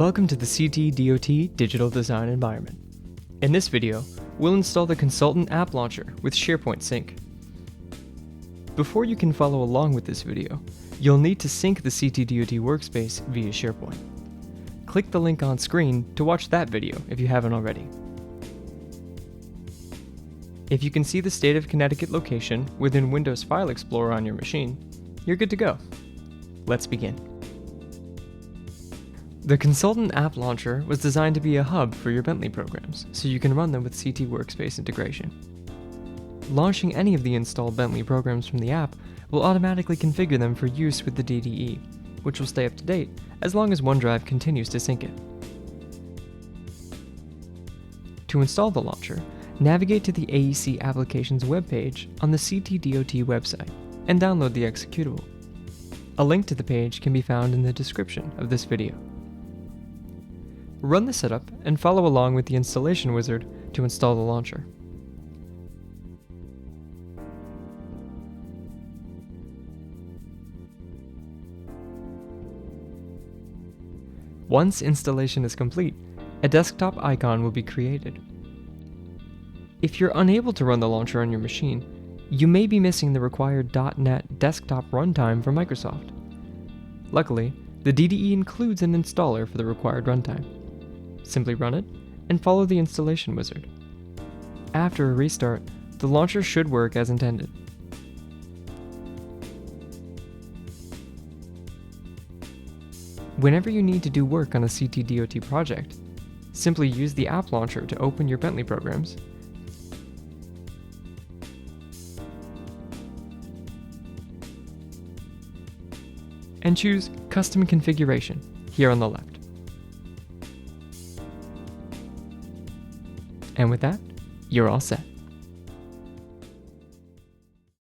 Welcome to the CTDOT Digital Design Environment. In this video, we'll install the Consultant App Launcher with SharePoint Sync. Before you can follow along with this video, you'll need to sync the CTDOT workspace via SharePoint. Click the link on screen to watch that video if you haven't already. If you can see the State of Connecticut location within Windows File Explorer on your machine, you're good to go. Let's begin. The Consultant App Launcher was designed to be a hub for your Bentley programs, so you can run them with CT Workspace integration. Launching any of the installed Bentley programs from the app will automatically configure them for use with the DDE, which will stay up to date as long as OneDrive continues to sync it. To install the launcher, navigate to the AEC Applications webpage on the CTDOT website and download the executable. A link to the page can be found in the description of this video. Run the setup and follow along with the installation wizard to install the launcher. Once installation is complete, a desktop icon will be created. If you're unable to run the launcher on your machine, you may be missing the required .NET desktop runtime from Microsoft. Luckily, the DDE includes an installer for the required runtime. Simply run it and follow the installation wizard. After a restart, the launcher should work as intended. Whenever you need to do work on a CTDOT project, simply use the app launcher to open your Bentley programs, and choose Custom Configuration here on the left. And with that, you're all set.